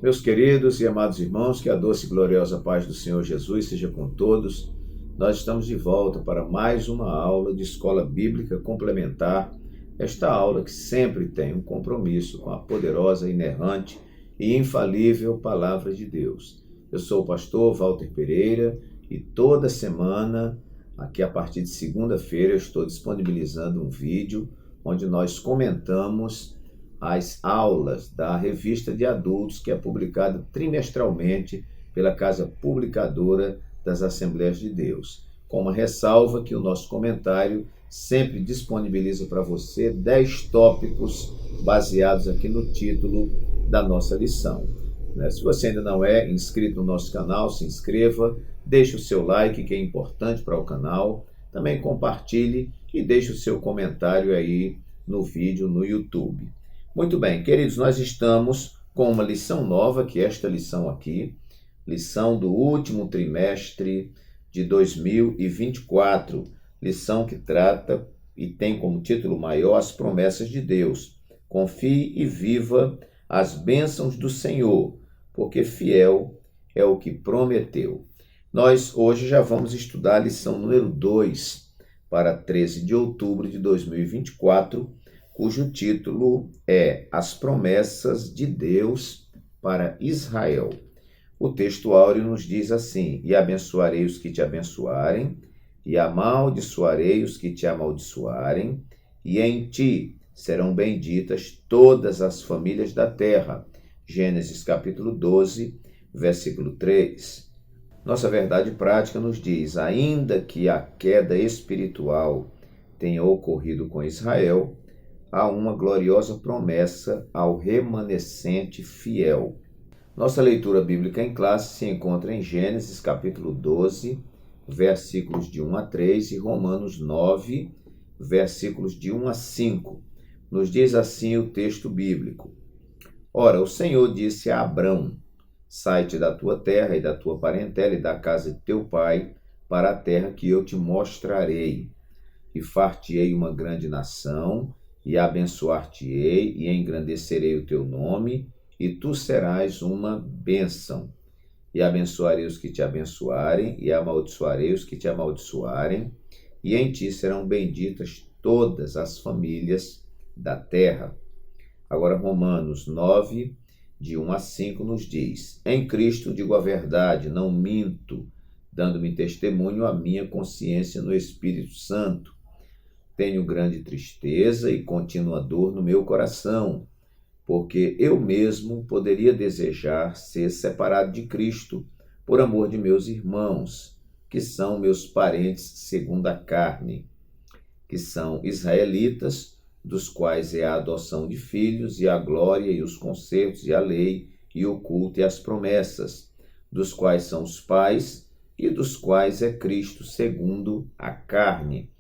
Meus queridos e amados irmãos, que a doce e gloriosa paz do Senhor Jesus seja com todos. Nós estamos de volta para mais uma aula de Escola Bíblica Complementar. Esta aula que sempre tem um compromisso com a poderosa, inerrante e infalível Palavra de Deus. Eu sou o pastor Walter Pereira e toda semana, aqui a partir de segunda-feira, eu estou disponibilizando um vídeo onde nós comentamos as aulas da revista de adultos que é publicada trimestralmente pela Casa Publicadora das Assembleias de Deus. Com uma ressalva que o nosso comentário sempre disponibiliza para você 10 tópicos baseados aqui no título da nossa lição. Se você ainda não é inscrito no nosso canal, se inscreva, deixe o seu like, que é importante para o canal, também compartilhe e deixe o seu comentário aí no vídeo no YouTube. Muito bem, queridos, nós estamos com uma lição nova, que é esta lição aqui, lição do último trimestre de 2024, lição que trata e tem como título maior as promessas de Deus. Confie e viva as bênçãos do Senhor, porque fiel é o que prometeu. Nós hoje já vamos estudar a lição número 2 para 13 de outubro de 2024, cujo título é As Promessas de Deus para Israel. O texto áureo nos diz assim: E abençoarei os que te abençoarem, e amaldiçoarei os que te amaldiçoarem, e em ti serão benditas todas as famílias da terra. Gênesis capítulo 12, versículo 3. Nossa verdade prática nos diz: ainda que a queda espiritual tenha ocorrido com Israel, há uma gloriosa promessa ao remanescente fiel. Nossa leitura bíblica em classe se encontra em Gênesis capítulo 12, versículos de 1 a 3 e Romanos 9, versículos de 1 a 5. Nos diz assim o texto bíblico: Ora, o Senhor disse a Abrão: Sai-te da tua terra e da tua parentela e da casa de teu pai para a terra que eu te mostrarei. E far-te-ei uma grande nação, e abençoar-te-ei, e engrandecerei o teu nome, e tu serás uma bênção. E abençoarei os que te abençoarem, e amaldiçoarei os que te amaldiçoarem, e em ti serão benditas todas as famílias da terra. Agora Romanos 9, de 1 a 5 nos diz: Em Cristo digo a verdade, não minto, dando-me testemunho a minha consciência no Espírito Santo. Tenho grande tristeza e contínua dor no meu coração, porque eu mesmo poderia desejar ser separado de Cristo, por amor de meus irmãos, que são meus parentes segundo a carne, que são israelitas, dos quais é a adoção de filhos, e a glória, e os concertos, e a lei, e o culto, e as promessas, dos quais são os pais, e dos quais é Cristo segundo a carne,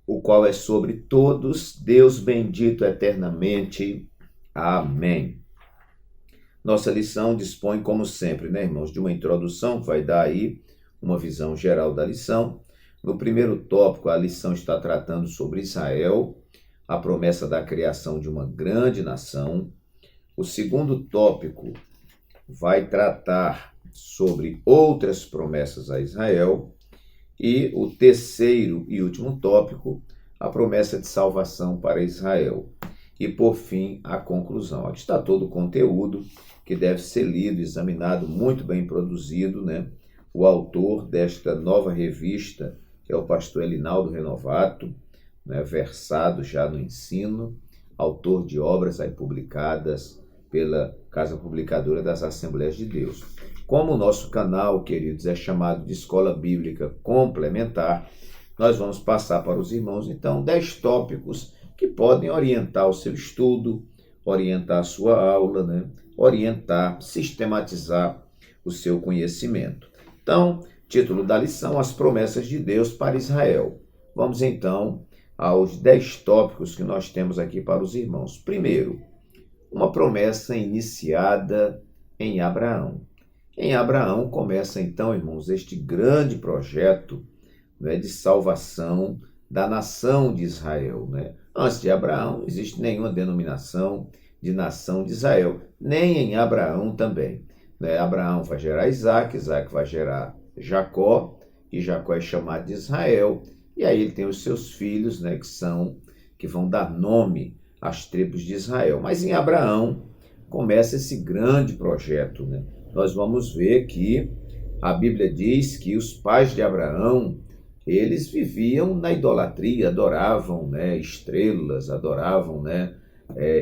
o qual é sobre todos, Deus bendito eternamente. Amém. Nossa lição dispõe, como sempre, irmãos, de uma introdução que vai dar aí uma visão geral da lição. No primeiro tópico, a lição está tratando sobre Israel, a promessa da criação de uma grande nação. O segundo tópico vai tratar sobre outras promessas a Israel. E o terceiro e último tópico, a promessa de salvação para Israel. E, por fim, a conclusão. Aqui está todo o conteúdo que deve ser lido, examinado, muito bem produzido, O autor desta nova revista é o pastor Elinaldo Renovato, versado já no ensino, autor de obras aí publicadas pela Casa Publicadora das Assembleias de Deus. Como o nosso canal, queridos, é chamado de Escola Bíblica Complementar, nós vamos passar para os irmãos, então, 10 tópicos que podem orientar o seu estudo, orientar a sua aula, orientar, sistematizar o seu conhecimento. Então, título da lição: As Promessas de Deus para Israel. Vamos, então, aos 10 tópicos que nós temos aqui para os irmãos. Primeiro, uma promessa iniciada em Abraão. Em Abraão começa então, irmãos, este grande projeto de salvação da nação de Israel. Antes de Abraão, não existe nenhuma denominação de nação de Israel, nem em Abraão também. Abraão vai gerar Isaac, Isaac vai gerar Jacó, e Jacó é chamado de Israel, e aí ele tem os seus filhos, que vão dar nome às tribos de Israel. Mas em Abraão começa esse grande projeto. Nós vamos ver que a Bíblia diz que os pais de Abraão, eles viviam na idolatria, adoravam estrelas, adoravam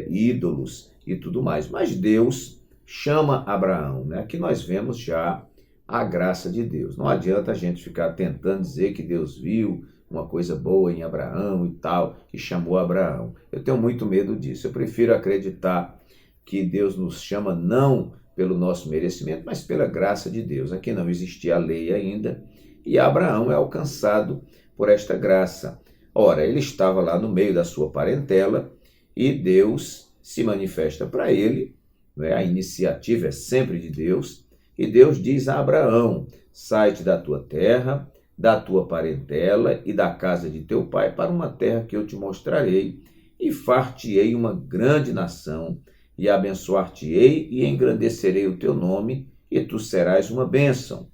ídolos e tudo mais. Mas Deus chama Abraão. Aqui nós vemos já a graça de Deus. Não adianta a gente ficar tentando dizer que Deus viu uma coisa boa em Abraão e tal, e chamou Abraão. Eu tenho muito medo disso. Eu prefiro acreditar que Deus nos chama não pelo nosso merecimento, mas pela graça de Deus. Aqui não existia a lei ainda, e Abraão é alcançado por esta graça. Ora, ele estava lá no meio da sua parentela, e Deus se manifesta para ele, a iniciativa é sempre de Deus, e Deus diz a Abraão: sai-te da tua terra, da tua parentela e da casa de teu pai para uma terra que eu te mostrarei, e far-te-ei uma grande nação, e abençoar-te-ei e engrandecerei o teu nome, e tu serás uma bênção.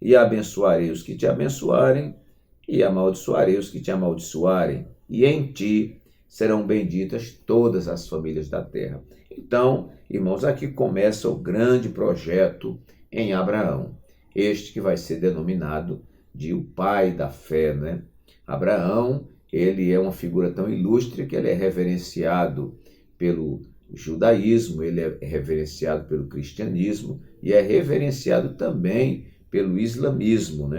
E abençoarei os que te abençoarem, e amaldiçoarei os que te amaldiçoarem, e em ti serão benditas todas as famílias da terra. Então, irmãos, aqui começa o grande projeto em Abraão, este que vai ser denominado de o pai da fé. Abraão, ele é uma figura tão ilustre que ele é reverenciado pelo judaísmo, ele é reverenciado pelo cristianismo e é reverenciado também pelo islamismo.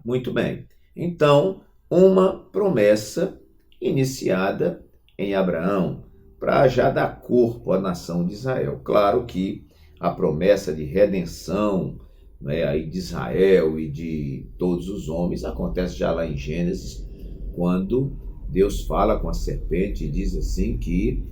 Muito bem. Então, uma promessa iniciada em Abraão para já dar corpo à nação de Israel. Claro que a promessa de redenção aí de Israel e de todos os homens acontece já lá em Gênesis, quando Deus fala com a serpente e diz assim que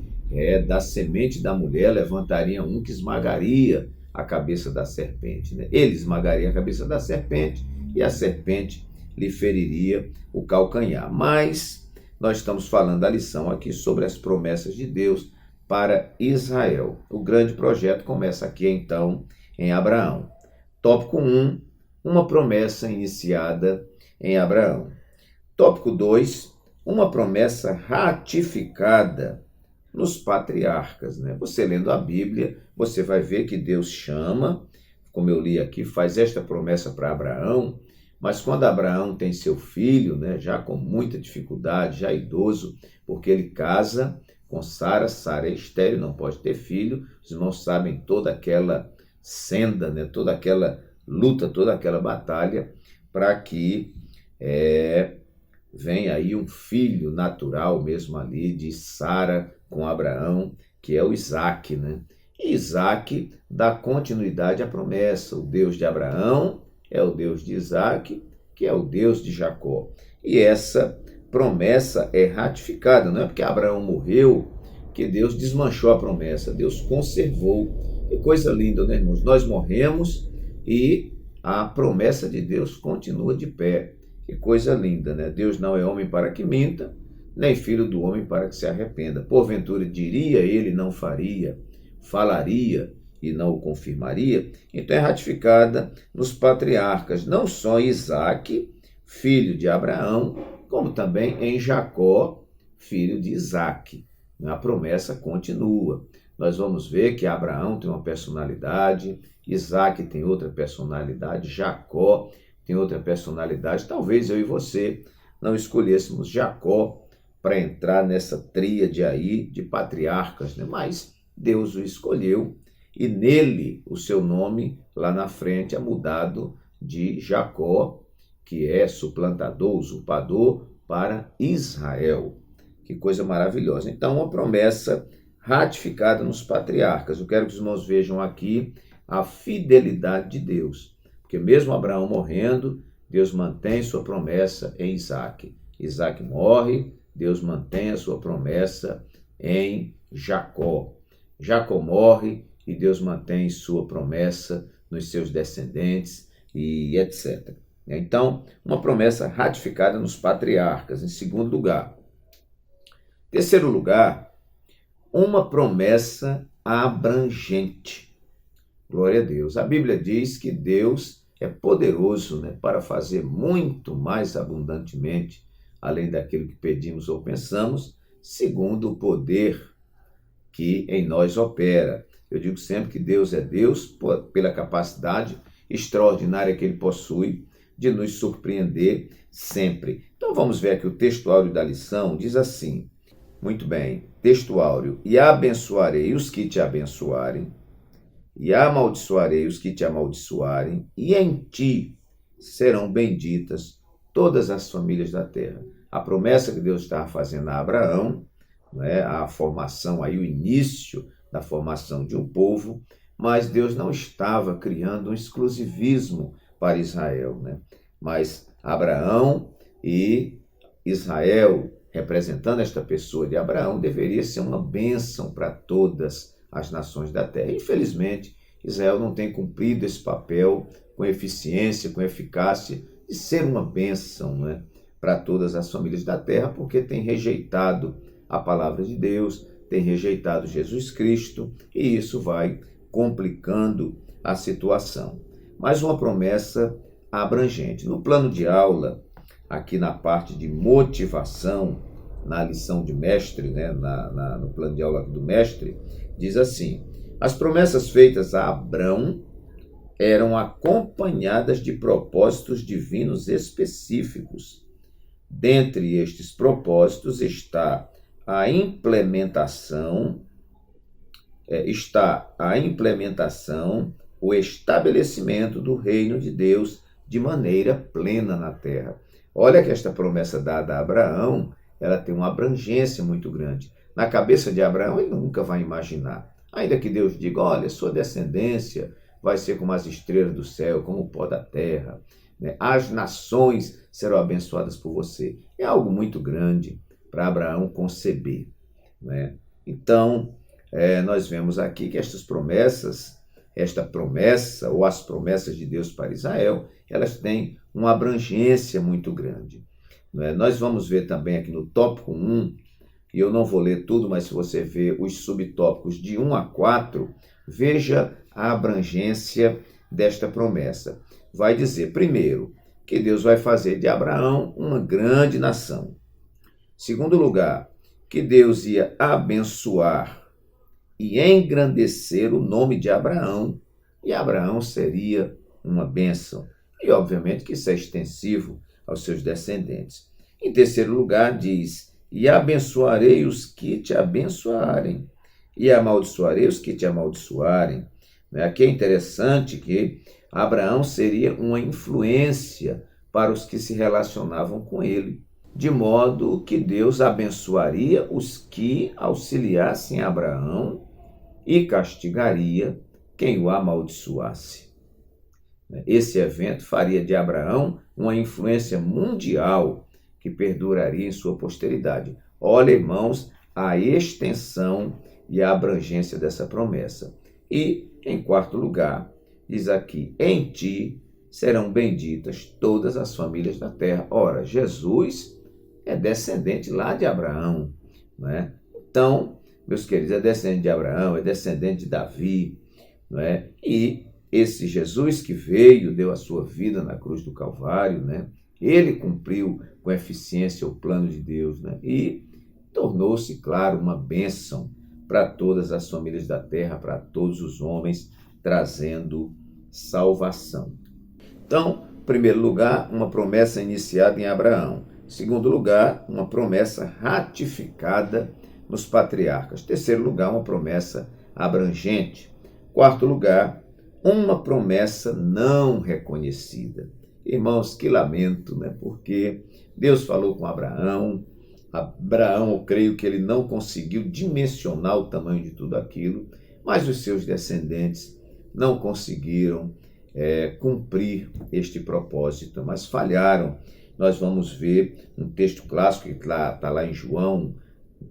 da semente da mulher levantaria um que esmagaria a cabeça da serpente. Ele esmagaria a cabeça da serpente e a serpente lhe feriria o calcanhar. Mas nós estamos falando da lição aqui sobre as promessas de Deus para Israel. O grande projeto começa aqui então em Abraão. Tópico 1, uma promessa iniciada em Abraão. Tópico 2, uma promessa ratificada nos patriarcas. Você lendo a Bíblia, você vai ver que Deus chama, como eu li aqui, faz esta promessa para Abraão, mas quando Abraão tem seu filho, já com muita dificuldade, já idoso, porque ele casa com Sara, Sara é estéril, não pode ter filho, os irmãos sabem toda aquela senda, toda aquela luta, toda aquela batalha para que venha aí um filho natural mesmo ali de Sara com Abraão, que é o Isaac. E Isaac dá continuidade à promessa. O Deus de Abraão é o Deus de Isaac, que é o Deus de Jacó. E essa promessa é ratificada, não é porque Abraão morreu que Deus desmanchou a promessa, Deus conservou. Que coisa linda, irmãos? Nós morremos e a promessa de Deus continua de pé. Que coisa linda, Deus não é homem para que minta, nem filho do homem para que se arrependa. Porventura diria ele, não faria, falaria e não o confirmaria. Então é ratificada nos patriarcas, não só Isaac, filho de Abraão, como também em Jacó, filho de Isaac. A promessa continua. Nós vamos ver que Abraão tem uma personalidade, Isaac tem outra personalidade, Jacó tem outra personalidade. Talvez eu e você não escolhêssemos Jacó para entrar nessa tríade aí de patriarcas, mas Deus o escolheu e nele o seu nome lá na frente é mudado de Jacó, que é suplantador, usurpador, para Israel. Que coisa maravilhosa. Então, uma promessa ratificada nos patriarcas. Eu quero que os irmãos vejam aqui a fidelidade de Deus. Porque mesmo Abraão morrendo, Deus mantém sua promessa em Isaac. Isaac morre, Deus mantém a sua promessa em Jacó. Jacó morre e Deus mantém sua promessa nos seus descendentes e etc. Então, uma promessa ratificada nos patriarcas. Em segundo lugar. Terceiro lugar, uma promessa abrangente. Glória a Deus. A Bíblia diz que Deus é poderoso, para fazer muito mais abundantemente, além daquilo que pedimos ou pensamos, segundo o poder que em nós opera. Eu digo sempre que Deus é Deus pela capacidade extraordinária que Ele possui de nos surpreender sempre. Então vamos ver aqui o textuário da lição, diz assim, muito bem, textuário, e abençoarei os que te abençoarem, e amaldiçoarei os que te amaldiçoarem, e em ti serão benditas todas as famílias da terra. A promessa que Deus estava fazendo a Abraão, a formação, aí o início da formação de um povo, mas Deus não estava criando um exclusivismo para Israel, Mas Abraão e Israel, representando esta pessoa de Abraão, deveria ser uma bênção para todas as nações da terra. Infelizmente, Israel não tem cumprido esse papel com eficiência, com eficácia, de ser uma bênção, para todas as famílias da terra, porque tem rejeitado a palavra de Deus, tem rejeitado Jesus Cristo, e isso vai complicando a situação. Mas uma promessa abrangente. No plano de aula, aqui na parte de motivação, na lição de mestre, no plano de aula do mestre, diz assim, as promessas feitas a Abrão eram acompanhadas de propósitos divinos específicos. Dentre estes propósitos está a implementação, o estabelecimento do reino de Deus de maneira plena na terra. Olha que esta promessa dada a Abraão, ela tem uma abrangência muito grande. Na cabeça de Abraão, ele nunca vai imaginar. Ainda que Deus diga, olha, sua descendência vai ser como as estrelas do céu, como o pó da terra. As nações serão abençoadas por você. É algo muito grande para Abraão conceber. Então, nós vemos aqui que estas promessas, esta promessa ou as promessas de Deus para Israel, elas têm uma abrangência muito grande. Nós vamos ver também aqui no tópico 1, e eu não vou ler tudo, mas se você ver os subtópicos de 1 a 4, veja a abrangência desta promessa. Vai dizer, primeiro, que Deus vai fazer de Abraão uma grande nação. Segundo lugar, que Deus ia abençoar e engrandecer o nome de Abraão, e Abraão seria uma bênção. E, obviamente, que isso é extensivo aos seus descendentes. Em terceiro lugar, diz, e abençoarei os que te abençoarem, e amaldiçoarei os que te amaldiçoarem. Aqui é interessante que Abraão seria uma influência para os que se relacionavam com ele, de modo que Deus abençoaria os que auxiliassem Abraão e castigaria quem o amaldiçoasse. Esse evento faria de Abraão uma influência mundial que perduraria em sua posteridade. Olha, irmãos, a extensão e a abrangência dessa promessa. E, em quarto lugar, diz aqui, em ti serão benditas todas as famílias da terra. Ora, Jesus é descendente lá de Abraão, Então, meus queridos, é descendente de Abraão, é descendente de Davi, E esse Jesus que veio, deu a sua vida na cruz do Calvário, Ele cumpriu com eficiência o plano de Deus, E tornou-se, claro, uma bênção para todas as famílias da terra, para todos os homens, trazendo salvação. Então, em primeiro lugar, uma promessa iniciada em Abraão. Em segundo lugar, uma promessa ratificada nos patriarcas. Em terceiro lugar, uma promessa abrangente. Quarto lugar, uma promessa não reconhecida. Irmãos, que lamento, Porque Deus falou com Abraão. Abraão, eu creio que ele não conseguiu dimensionar o tamanho de tudo aquilo, mas os seus descendentes não conseguiram cumprir este propósito, mas falharam. Nós vamos ver um texto clássico que está lá em João,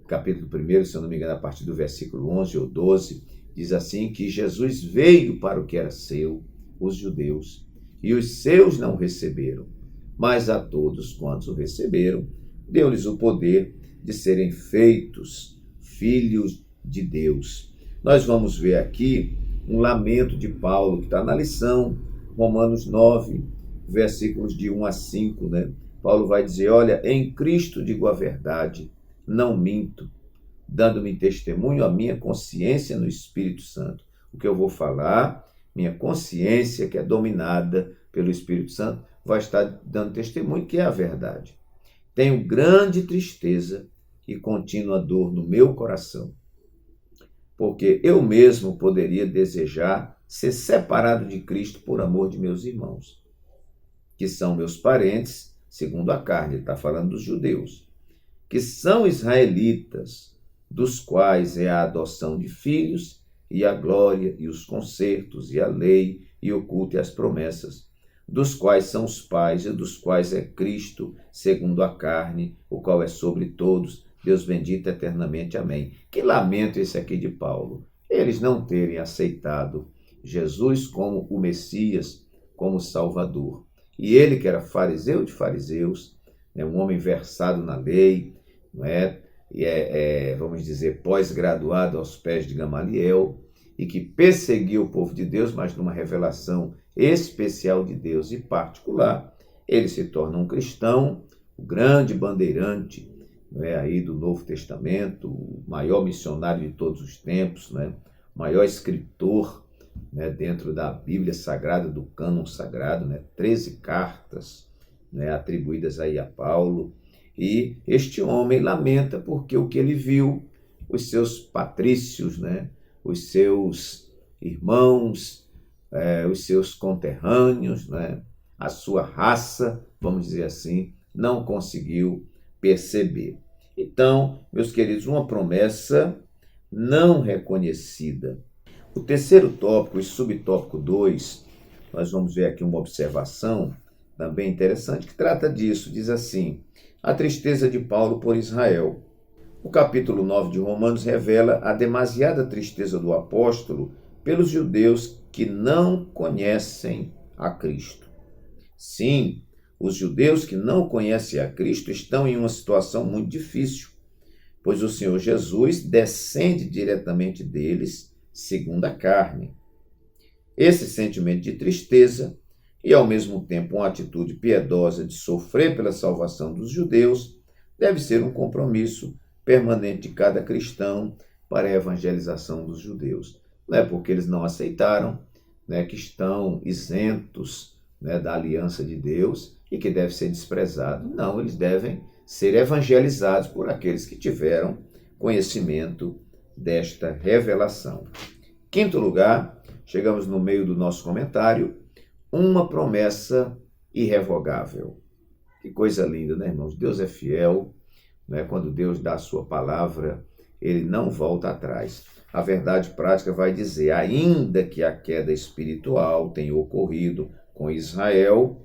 capítulo 1, se eu não me engano, a partir do versículo 11 ou 12, diz assim que Jesus veio para o que era seu, os judeus, e os seus não receberam, mas a todos quantos o receberam, deu-lhes o poder de serem feitos filhos de Deus. Nós vamos ver aqui um lamento de Paulo, que está na lição, Romanos 9, versículos de 1 a 5, né? Paulo vai dizer, olha, em Cristo digo a verdade, não minto, dando-me testemunho a minha consciência no Espírito Santo. O que eu vou falar, minha consciência, que é dominada pelo Espírito Santo, vai estar dando testemunho que é a verdade. Tenho grande tristeza e contínua dor no meu coração, porque eu mesmo poderia desejar ser separado de Cristo por amor de meus irmãos, que são meus parentes, segundo a carne, ele está falando dos judeus, que são israelitas, dos quais é a adoção de filhos, e a glória, e os concertos, e a lei, e o culto e as promessas, dos quais são os pais, e dos quais é Cristo, segundo a carne, o qual é sobre todos, Deus bendito eternamente. Amém. Que lamento esse aqui de Paulo, eles não terem aceitado Jesus como o Messias, como Salvador. E ele, que era fariseu de fariseus, né, um homem versado na lei, não é? Vamos dizer, pós-graduado aos pés de Gamaliel, e que perseguiu o povo de Deus, mas numa revelação especial de Deus e particular, ele se torna um cristão, o grande bandeirante, não é, aí do Novo Testamento, o maior missionário de todos os tempos, né, o maior escritor, né, dentro da Bíblia Sagrada, do cânon sagrado, né, 13 cartas, né, atribuídas aí a Paulo. E este homem lamenta porque o que ele viu, os seus patrícios, né, os seus irmãos, os seus conterrâneos, né, a sua raça, vamos dizer assim, não conseguiu perceber. Então, meus queridos, uma promessa não reconhecida. O terceiro tópico, e subtópico 2, nós vamos ver aqui uma observação também interessante que trata disso. Diz assim, a tristeza de Paulo por Israel. O capítulo 9 de Romanos revela a demasiada tristeza do apóstolo pelos judeus que não conhecem a Cristo. Sim, os judeus que não conhecem a Cristo estão em uma situação muito difícil, pois o Senhor Jesus descende diretamente deles, segundo a carne. Esse sentimento de tristeza e, ao mesmo tempo, uma atitude piedosa de sofrer pela salvação dos judeus deve ser um compromisso permanente de cada cristão para a evangelização dos judeus. Não é porque eles não aceitaram, né, que estão isentos, né, da aliança de Deus e que deve ser desprezado. Não, eles devem ser evangelizados por aqueles que tiveram conhecimento desta revelação. Quinto lugar, chegamos no meio do nosso comentário, uma promessa irrevogável. Que coisa linda, né, irmãos? Deus é fiel, né? Quando Deus dá a sua palavra, ele não volta atrás. A verdade prática vai dizer, ainda que a queda espiritual tenha ocorrido com Israel,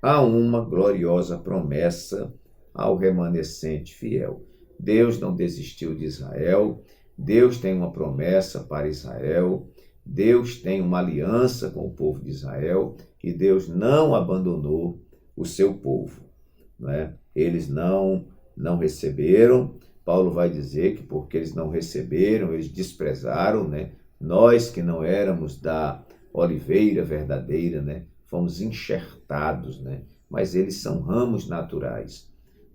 há uma gloriosa promessa ao remanescente fiel. Deus não desistiu de Israel, Deus tem uma promessa para Israel, Deus tem uma aliança com o povo de Israel e Deus não abandonou o seu povo, né? Eles não receberam. Paulo vai dizer que porque eles não receberam, eles desprezaram, né? Nós que não éramos da oliveira verdadeira, né, fomos enxertados, né? Mas eles são ramos naturais,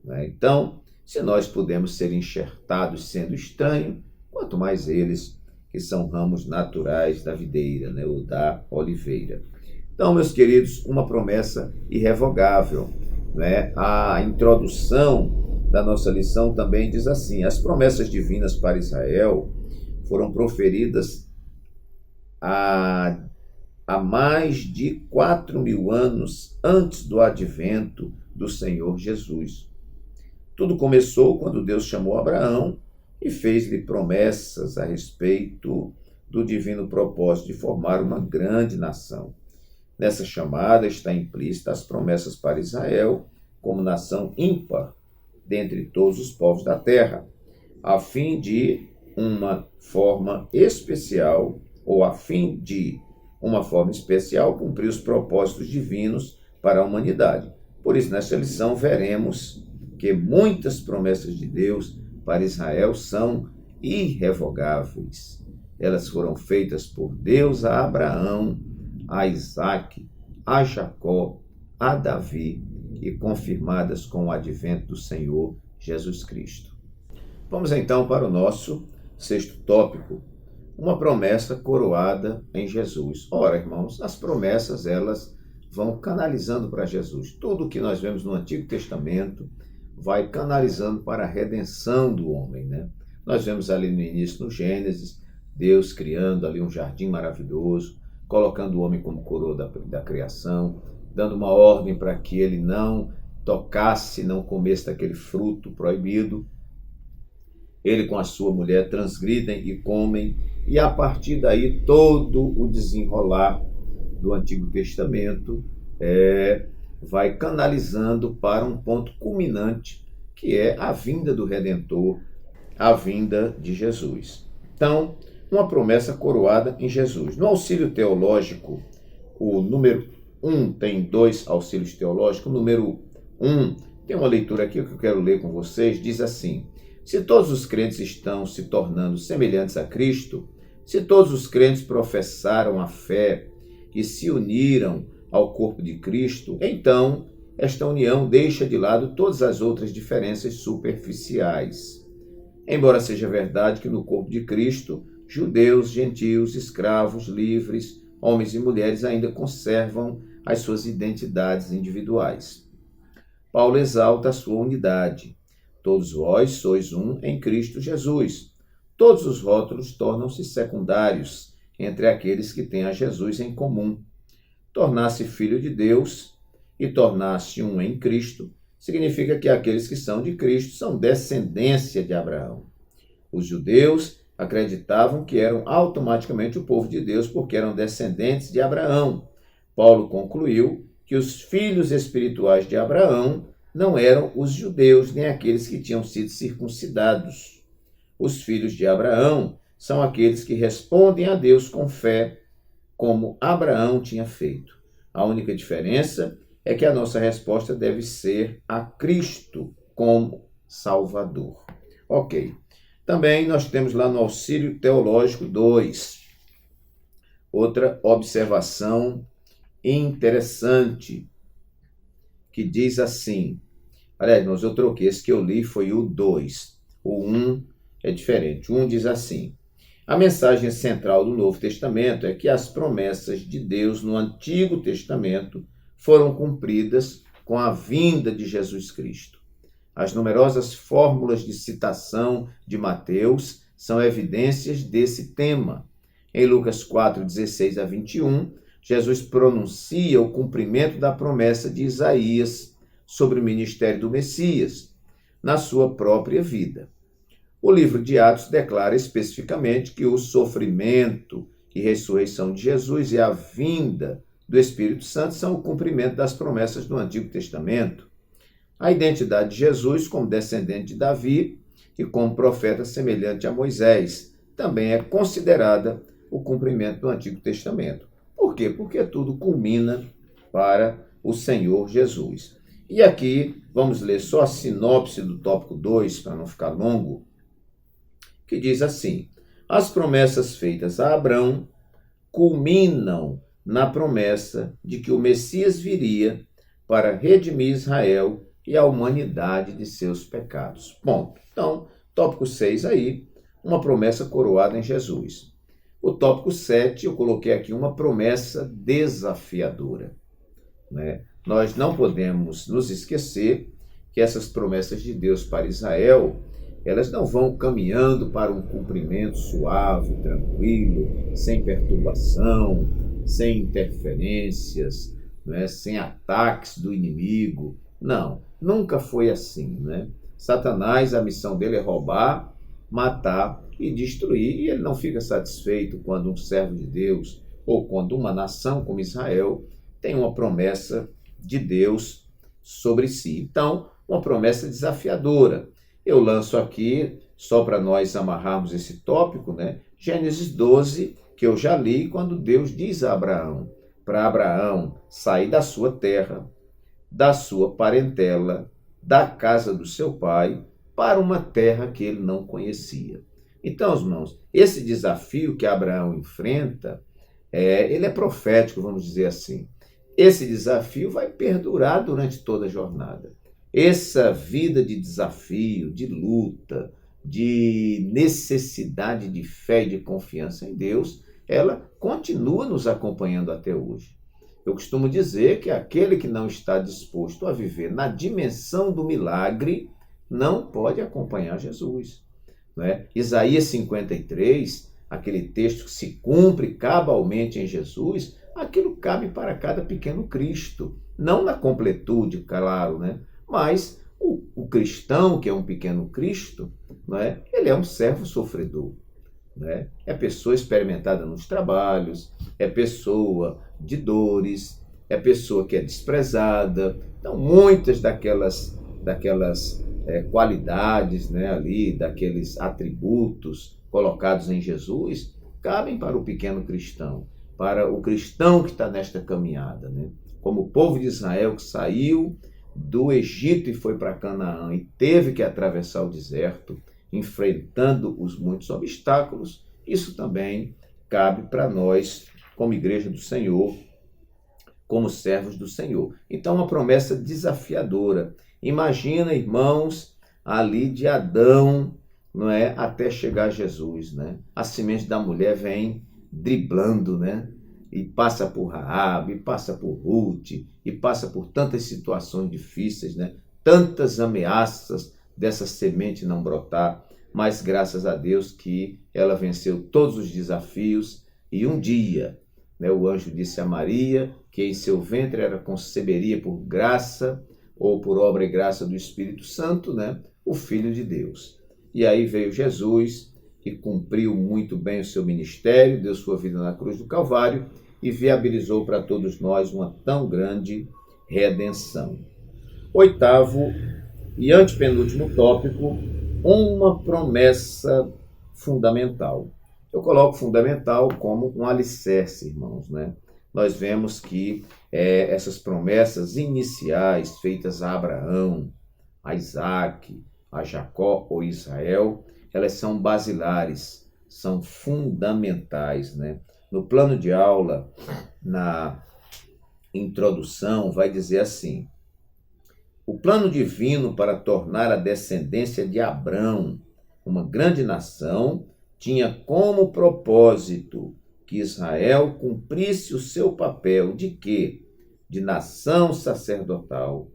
né? Então, se nós podemos ser enxertados sendo estranho, quanto mais eles que são ramos naturais da videira, né, ou da oliveira. Então, meus queridos, uma promessa irrevogável, né? A introdução da nossa lição também diz assim, as promessas divinas para Israel foram proferidas há mais de 4.000 anos antes do advento do Senhor Jesus. Tudo começou quando Deus chamou Abraão e fez-lhe promessas a respeito do divino propósito de formar uma grande nação. Nessa chamada está implícita as promessas para Israel como nação ímpar dentre todos os povos da terra, a fim de uma forma especial cumprir os propósitos divinos para a humanidade. Por isso, nessa lição, veremos que muitas promessas de Deus para Israel são irrevogáveis. Elas foram feitas por Deus a Abraão, a Isaque, a Jacó, a Davi e confirmadas com o advento do Senhor Jesus Cristo. Vamos então para o nosso sexto tópico, uma promessa coroada em Jesus. Ora, irmãos, as promessas, elas vão canalizando para Jesus. Tudo o que nós vemos no Antigo Testamento vai canalizando para a redenção do homem, né? Nós vemos ali no início, no Gênesis, Deus criando ali um jardim maravilhoso, colocando o homem como coroa da criação, dando uma ordem para que ele não tocasse, não comesse daquele fruto proibido. Ele com a sua mulher transgridem e comem, e a partir daí todo o desenrolar do Antigo Testamento vai canalizando para um ponto culminante, que é a vinda do Redentor, a vinda de Jesus. Então, uma promessa coroada em Jesus. No auxílio teológico, o número 1 tem 2 auxílios teológicos. O número 1, tem uma leitura aqui que eu quero ler com vocês, diz assim: se todos os crentes estão se tornando semelhantes a Cristo, se todos os crentes professaram a fé e se uniram ao corpo de Cristo, então esta união deixa de lado todas as outras diferenças superficiais. Embora seja verdade que no corpo de Cristo, judeus, gentios, escravos, livres, homens e mulheres ainda conservam as suas identidades individuais. Paulo exalta a sua unidade. Todos vós sois um em Cristo Jesus. Todos os rótulos tornam-se secundários entre aqueles que têm a Jesus em comum. Tornar-se filho de Deus e tornar-se um em Cristo significa que aqueles que são de Cristo são descendência de Abraão. Os judeus acreditavam que eram automaticamente o povo de Deus porque eram descendentes de Abraão. Paulo concluiu que os filhos espirituais de Abraão não eram os judeus nem aqueles que tinham sido circuncidados. Os filhos de Abraão são aqueles que respondem a Deus com fé, como Abraão tinha feito. A única diferença é que a nossa resposta deve ser a Cristo como Salvador. Ok. Também nós temos lá no auxílio teológico 2, outra observação interessante, que diz assim, aliás, irmãos, eu troquei, esse que eu li foi o 2, o 1 é diferente. O 1 diz assim: a mensagem central do Novo Testamento é que as promessas de Deus no Antigo Testamento foram cumpridas com a vinda de Jesus Cristo. As numerosas fórmulas de citação de Mateus são evidências desse tema. Em Lucas 4, 16 a 21, Jesus pronuncia o cumprimento da promessa de Isaías sobre o ministério do Messias, na sua própria vida. O livro de Atos declara especificamente que o sofrimento e ressurreição de Jesus e a vinda do Espírito Santo são o cumprimento das promessas do Antigo Testamento. A identidade de Jesus como descendente de Davi e como profeta semelhante a Moisés também é considerada o cumprimento do Antigo Testamento. Por quê? Porque tudo culmina para o Senhor Jesus. E aqui vamos ler só a sinopse do tópico 2, para não ficar longo, que diz assim: as promessas feitas a Abraão culminam na promessa de que o Messias viria para redimir Israel e a humanidade de seus pecados. Ponto. Então, tópico 6 aí, uma promessa coroada em Jesus. O tópico 7, eu coloquei aqui uma promessa desafiadora, né? Nós não podemos nos esquecer que essas promessas de Deus para Israel, elas não vão caminhando para um cumprimento suave, tranquilo, sem perturbação, sem interferências, né? Sem ataques do inimigo. Não, nunca foi assim, né? Satanás, a missão dele é roubar, matar e destruir, e ele não fica satisfeito quando um servo de Deus ou quando uma nação como Israel tem uma promessa de Deus sobre si. Então, uma promessa desafiadora. Eu lanço aqui, só para nós amarrarmos esse tópico, né? Gênesis 12, que eu já li, quando Deus diz a Abraão, para Abraão sair da sua terra, da sua parentela, da casa do seu pai, para uma terra que ele não conhecia. Então, irmãos, esse desafio que Abraão enfrenta, ele é profético, vamos dizer assim. Esse desafio vai perdurar durante toda a jornada. Essa vida de desafio, de luta, de necessidade de fé e de confiança em Deus, ela continua nos acompanhando até hoje. Eu costumo dizer que aquele que não está disposto a viver na dimensão do milagre não pode acompanhar Jesus. Não é? Isaías 53, aquele texto que se cumpre cabalmente em Jesus, aquilo cabe para cada pequeno Cristo. Não na completude, claro, né? Mas o cristão, que é um pequeno Cristo, não é? Ele é um servo sofredor. Né? É pessoa experimentada nos trabalhos, é pessoa de dores, é pessoa que é desprezada. Então, muitas daquelas qualidades, né, ali, daqueles atributos colocados em Jesus, cabem para o pequeno cristão, para o cristão que está nesta caminhada. Né? Como o povo de Israel que saiu do Egito e foi para Canaã e teve que atravessar o deserto, enfrentando os muitos obstáculos, isso também cabe para nós, como igreja do Senhor, como servos do Senhor. Então, uma promessa desafiadora. Imagina, irmãos, ali de Adão, não é, até chegar a Jesus, né? A semente da mulher vem driblando, né? E passa por Raabe, e passa por Ruth, e passa por tantas situações difíceis, né? Tantas ameaças dessa semente não brotar, mas graças a Deus que ela venceu todos os desafios e um dia, né, o anjo disse a Maria que em seu ventre ela conceberia por graça ou por obra e graça do Espírito Santo, né, o Filho de Deus. E aí veio Jesus e cumpriu muito bem o seu ministério, deu sua vida na cruz do Calvário e viabilizou para todos nós uma tão grande redenção. Oitavo e antepenúltimo tópico, uma promessa fundamental. Eu coloco fundamental como um alicerce, irmãos, né? Nós vemos que essas promessas iniciais feitas a Abraão, a Isaac, a Jacó ou Israel, elas são basilares, são fundamentais, né? No plano de aula, na introdução, vai dizer assim: o plano divino para tornar a descendência de Abrão uma grande nação tinha como propósito que Israel cumprisse o seu papel de quê? De nação sacerdotal,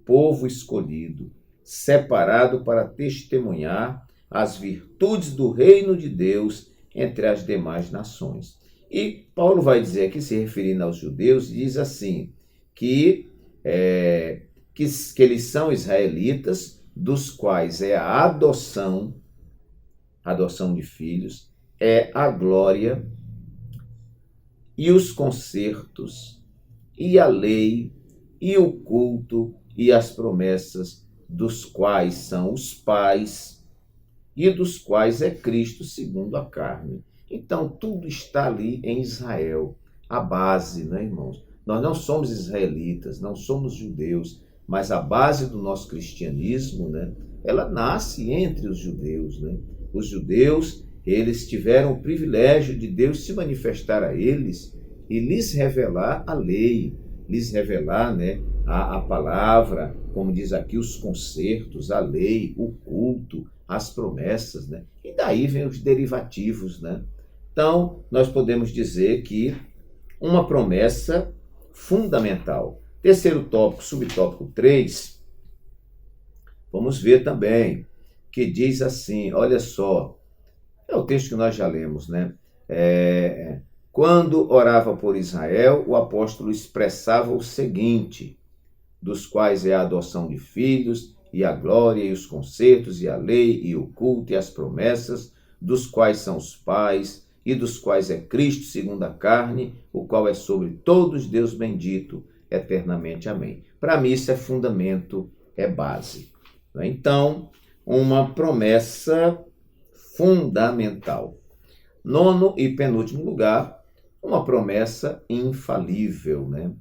povo escolhido, separado para testemunhar as virtudes do reino de Deus entre as demais nações. E Paulo vai dizer aqui, se referindo aos judeus, diz assim, que eles são israelitas, dos quais é a adoção de filhos, é a glória e os concertos, e a lei, e o culto, e as promessas, dos quais são os pais, e dos quais é Cristo segundo a carne. Então, tudo está ali em Israel, a base, né, irmãos? Nós não somos israelitas, não somos judeus, mas a base do nosso cristianismo, né, ela nasce entre os judeus, né? Os judeus, eles tiveram o privilégio de Deus se manifestar a eles e lhes revelar a lei, lhes revelar, né, a palavra, como diz aqui, os concertos, a lei, o culto, as promessas, né? E daí vem os derivativos, né? Então, nós podemos dizer que uma promessa fundamental. Terceiro tópico, subtópico 3, vamos ver também, que diz assim, olha só, é o texto que nós já lemos, né? Quando orava por Israel, o apóstolo expressava o seguinte, dos quais é a adoção de filhos, e a glória, e os concertos, e a lei, e o culto, e as promessas, dos quais são os pais, e dos quais é Cristo segundo a carne, o qual é sobre todos Deus bendito, eternamente. Amém. Para mim isso é fundamento, é base. Então, uma promessa fundamental. Nono e penúltimo lugar, uma promessa infalível, né?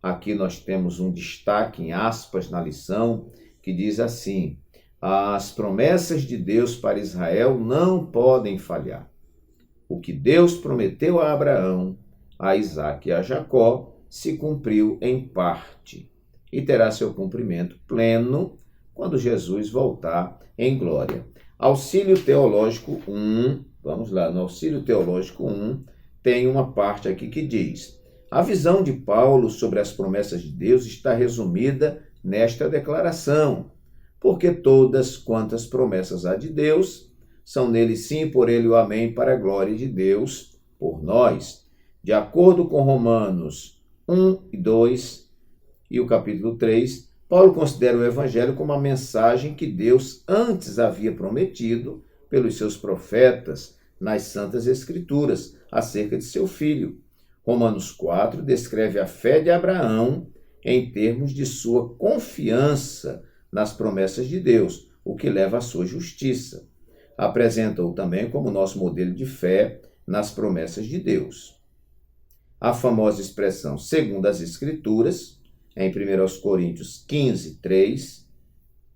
Aqui nós temos um destaque em aspas na lição que diz assim: As promessas de Deus para Israel não podem falhar. O que Deus prometeu a Abraão, a Isaque e a Jacó se cumpriu em parte e terá seu cumprimento pleno quando Jesus voltar em glória. Auxílio Teológico 1, vamos lá, no Auxílio Teológico 1 tem uma parte aqui que diz: a visão de Paulo sobre as promessas de Deus está resumida nesta declaração: porque todas quantas promessas há de Deus, são nele sim, por ele o amém, para a glória de Deus, por nós. De acordo com Romanos 1 e 2 e o capítulo 3, Paulo considera o Evangelho como a mensagem que Deus antes havia prometido pelos seus profetas nas Santas Escrituras acerca de seu filho. Romanos 4 descreve a fé de Abraão em termos de sua confiança nas promessas de Deus, o que leva à sua justiça. Apresenta-o também como nosso modelo de fé nas promessas de Deus. A famosa expressão segundo as Escrituras, em 1 Coríntios 15, 3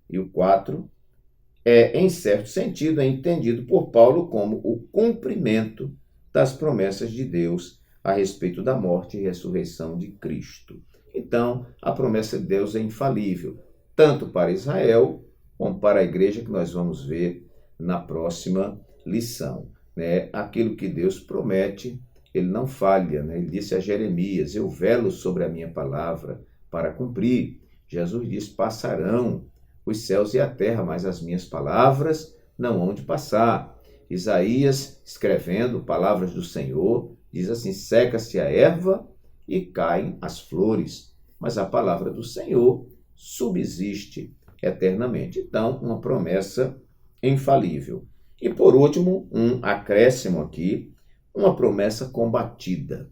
e o 4, em certo sentido, entendido por Paulo como o cumprimento das promessas de Deus a respeito da morte e ressurreição de Cristo. Então, a promessa de Deus é infalível, tanto para Israel como para a igreja, que nós vamos ver na próxima lição. Aquilo que Deus promete, ele não falha. Ele disse a Jeremias: eu velo sobre a minha palavra para cumprir. Jesus diz: passarão os céus e a terra, mas as minhas palavras não hão de passar. Isaías, escrevendo palavras do Senhor, diz assim: seca-se a erva e caem as flores, mas a palavra do Senhor subsiste eternamente. Então, uma promessa infalível. E por último, um acréscimo aqui, uma promessa combatida.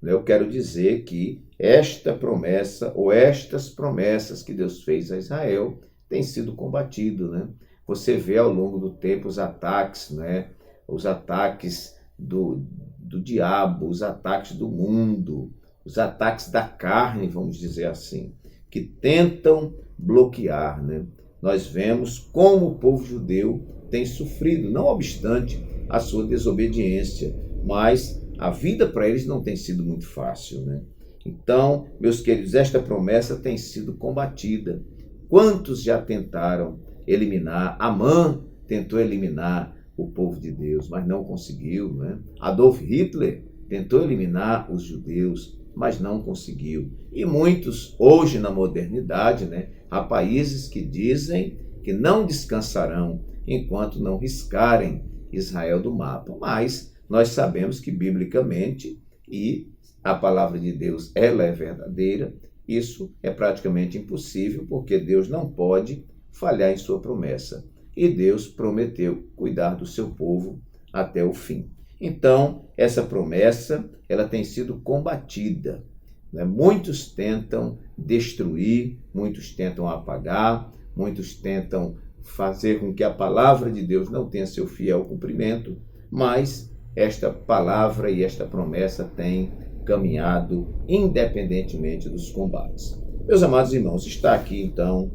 Eu quero dizer que esta promessa, ou estas promessas que Deus fez a Israel, têm sido combatidas. Você vê ao longo do tempo os ataques, os ataques do diabo, os ataques do mundo, os ataques da carne, vamos dizer assim, que tentam bloquear. Nós vemos como o povo judeu tem sofrido, não obstante a sua desobediência, mas a vida para eles não tem sido muito fácil. Então, meus queridos, esta promessa tem sido combatida. Quantos já tentaram eliminar? Amã tentou eliminar o povo de Deus, mas não conseguiu. Adolf Hitler tentou eliminar os judeus, mas não conseguiu. E muitos, hoje na modernidade, há países que dizem que não descansarão enquanto não riscarem Israel do mapa. Mas nós sabemos que, biblicamente, e a palavra de Deus ela é verdadeira, isso é praticamente impossível, porque Deus não pode falhar em sua promessa. E Deus prometeu cuidar do seu povo até o fim. Então, essa promessa ela tem sido combatida. Muitos tentam destruir, muitos tentam apagar, muitos tentam fazer com que a palavra de Deus não tenha seu fiel cumprimento, mas esta palavra e esta promessa têm caminhado independentemente dos combates. Meus amados irmãos, estão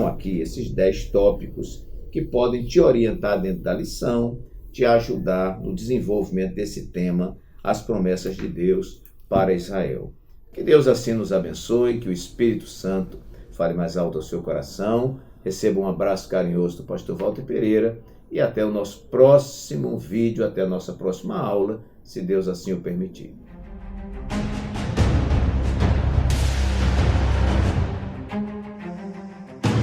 aqui esses 10 tópicos que podem te orientar dentro da lição, te ajudar no desenvolvimento desse tema, as promessas de Deus para Israel. Que Deus assim nos abençoe, que o Espírito Santo fale mais alto ao seu coração. Receba um abraço carinhoso do pastor Walter Pereira e até o nosso próximo vídeo, até a nossa próxima aula, se Deus assim o permitir.